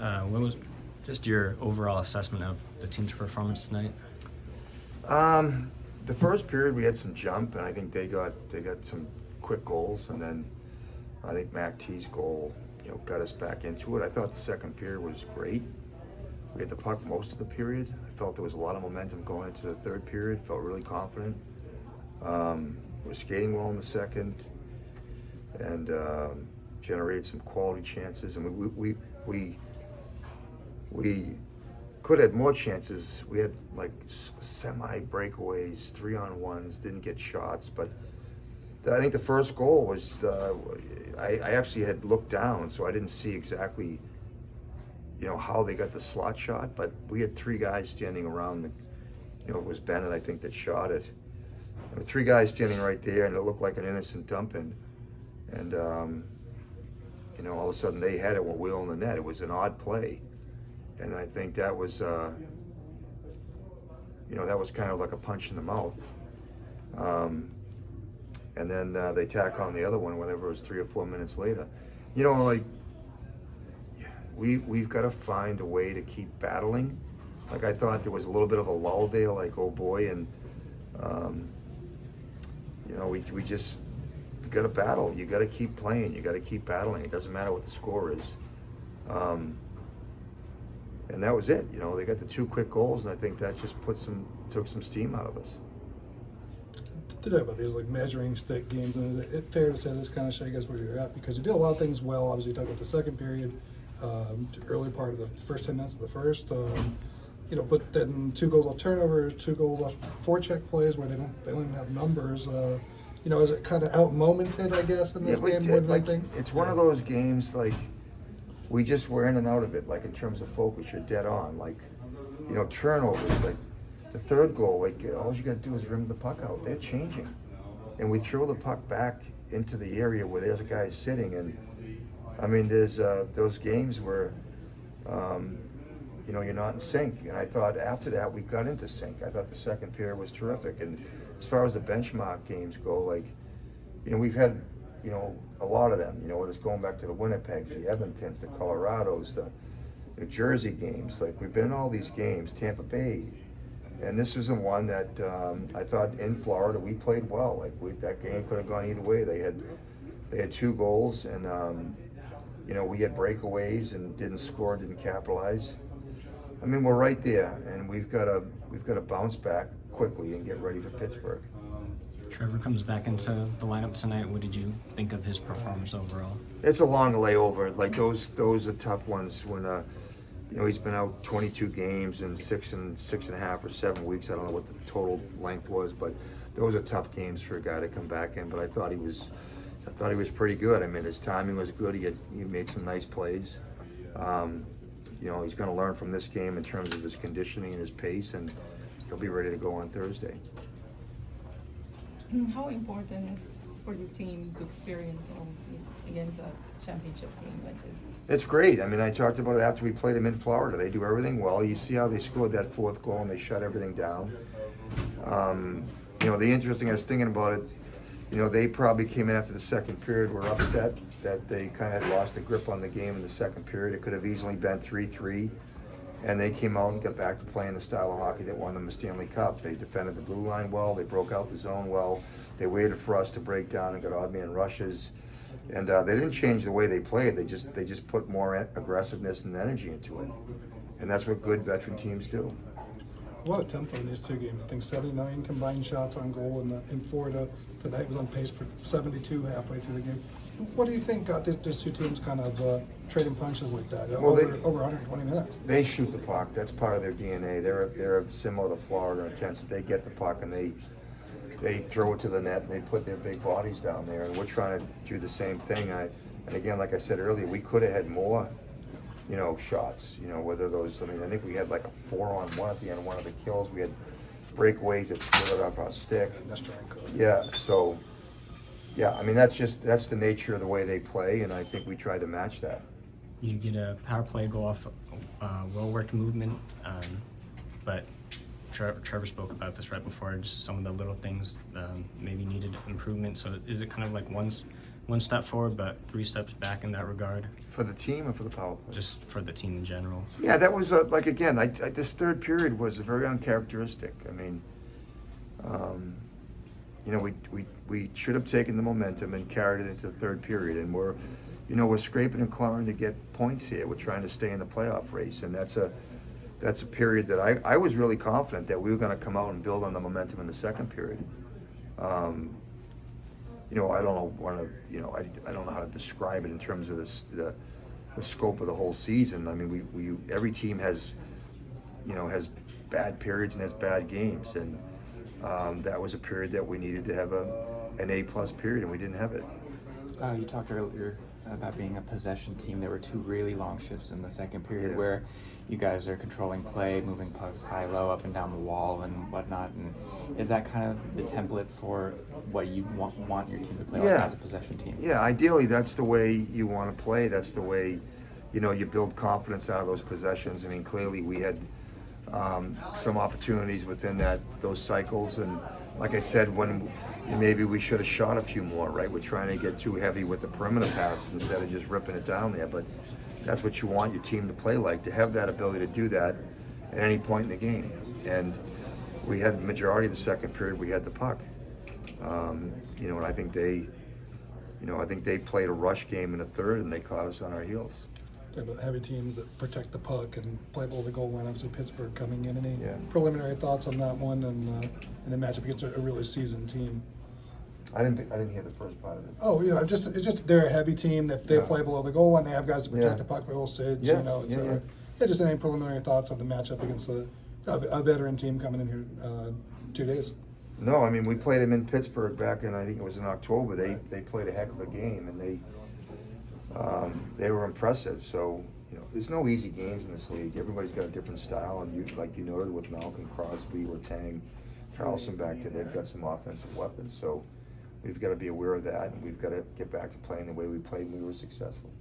What was just your overall assessment of the team's performance tonight? The first period we had some jump, and I think they got some quick goals, and then I think Mac T's goal, got us back into it. I thought the second period was great. We had the puck most of the period. I felt there was a lot of momentum going into the third period. Felt really confident. We were skating well in the second, and generated some quality chances. And we could have had more chances. We had like semi breakaways, 3-on-1s, didn't get shots. But I think the first goal was, I actually had looked down, so I didn't see exactly, how they got the slot shot. But we had three guys standing around it was Bennett, I think, that shot it. And with three guys standing right there, and it looked like an innocent dump in. And, all of a sudden they had it when we were on the net. It was an odd play. And I think that was, that was kind of like a punch in the mouth. And then they tack on the other one, whenever it was 3 or 4 minutes later. We've got to find a way to keep battling. Like, I thought there was a little bit of a lull there, like, oh boy, and we just got to battle. You got to keep playing. You got to keep battling. It doesn't matter what the score is. And that was it. They got the 2 quick goals, and I think that just took some steam out of us. To talk about these measuring stick games, and is it fair to say this kind of shows you guys where you're at? Because you did a lot of things well. Obviously, you talked about the second period, early part of the first 10 minutes of the first. But then 2 goals off turnovers, 2 goals off forecheck plays where they don't even have numbers. Is it kind of out-momented, I guess, in this game more than anything? It's one of those games, we just were in and out of it, in terms of focus. You're dead on. Turnovers, the third goal, all you got to do is rim the puck out. They're changing. And we throw the puck back into the area where there's a guy sitting. And, there's those games where, you're not in sync. And I thought after that we got into sync. I thought the second period was terrific. And as far as the benchmark games go, we've had, a lot of them, whether it's going back to the Winnipegs, the Edmontons, the Colorados, the New Jersey games. We've been in all these games, Tampa Bay. And this was the one that I thought in Florida we played well. That game could have gone either way. They had 2 goals, and we had breakaways and didn't score, didn't capitalize. We're right there, and we've got to bounce back quickly and get ready for Pittsburgh. Trevor comes back into the lineup tonight. What did you think of his performance overall? It's a long layover. Those are tough ones when he's been out 22 games in 6.5 or 7 weeks. I don't know what the total length was, but those are tough games for a guy to come back in. But I thought he was pretty good. His timing was good. He made some nice plays. He's going to learn from this game in terms of his conditioning and his pace, and he'll be ready to go on Thursday. How important is for your team to experience against a championship team like this? It's great. I talked about it after we played them in Florida. They do everything well. You see how they scored that 4th goal and they shut everything down. The interesting, I was thinking about it, they probably came in after the second period, were upset that they kind of had lost the grip on the game in the second period. It could have easily been 3-3. And they came out and got back to playing the style of hockey that won them the Stanley Cup. They defended the blue line well. They broke out the zone well. They waited for us to break down and got odd man rushes. And they didn't change the way they played. They just put more aggressiveness and energy into it. And that's what good veteran teams do. A lot of tempo in these 2 games. I think 79 combined shots on goal in Florida. Tonight was on pace for 72 halfway through the game. What do you think got these 2 teams kind of trading punches like that over 120 minutes? They shoot the puck. That's part of their DNA. They're similar to Florida in the sense that they get the puck and they throw it to the net and they put their big bodies down there. And we're trying to do the same thing. And again, like I said earlier, we could have had more, shots. Whether those. I think we had a 4-on-1 at the end of one of the kills. We had breakaways that slid off our stick. Yeah. So. Yeah, that's the nature of the way they play, and I think we tried to match that. You get a power play go off, well-worked movement, but Trevor spoke about this right before, just some of the little things maybe needed improvement. So is it kind of once one step forward, but 3 steps back in that regard, For the team or for the power play? just for the team in general. Yeah, that was like again. This third period was very uncharacteristic. I mean, we should have taken the momentum and carried it into the third period, and we're scraping and clawing to get points here. We're trying to stay in the playoff race, and that's a period that I was really confident that we were going to come out and build on the momentum in the second period. I don't know how to describe it in terms of the scope of the whole season. I mean, every team has bad periods and has bad games, and that was a period that we needed to have an A+ period, and we didn't have it. You talked earlier about being a possession team. There were 2 really long shifts in the second period Yeah. where you guys are controlling play, moving pucks high, low, up and down the wall and whatnot. And is that kind of the template for what you want your team to play like as a possession team? Yeah, ideally that's the way you want to play. That's the way, you build confidence out of those possessions. I mean, clearly we had some opportunities within those cycles, and like I said, when maybe we should have shot a few more, right? We're trying to get too heavy with the perimeter passes instead of just ripping it down there, but that's what you want your team to play like, to have that ability to do that at any point in the game. And we had the majority of the second period, we had the puck. And I think they played a rush game in the third, and they caught us on our heels. Yeah, but heavy teams that protect the puck and play below the goal line. Obviously, Pittsburgh coming in. Any Yeah. preliminary thoughts on that one and the matchup against a really seasoned team? I didn't hear the first part of it. Oh, it's just they're a heavy team that they Yeah. play below the goal line. They have guys to protect Yeah. the puck for Osage. Yeah, It's yeah. just any preliminary thoughts on the matchup against a veteran team coming in here 2 days. No, I mean, we played them in Pittsburgh back in, I think it was in October. They played a heck of a game, and they were impressive. So, there's no easy games in this league. Everybody's got a different style, and like you noted with Malcolm, Crosby, Letang, Carlson back there, they've got some offensive weapons. So we've got to be aware of that, and we've got to get back to playing the way we played when we were successful.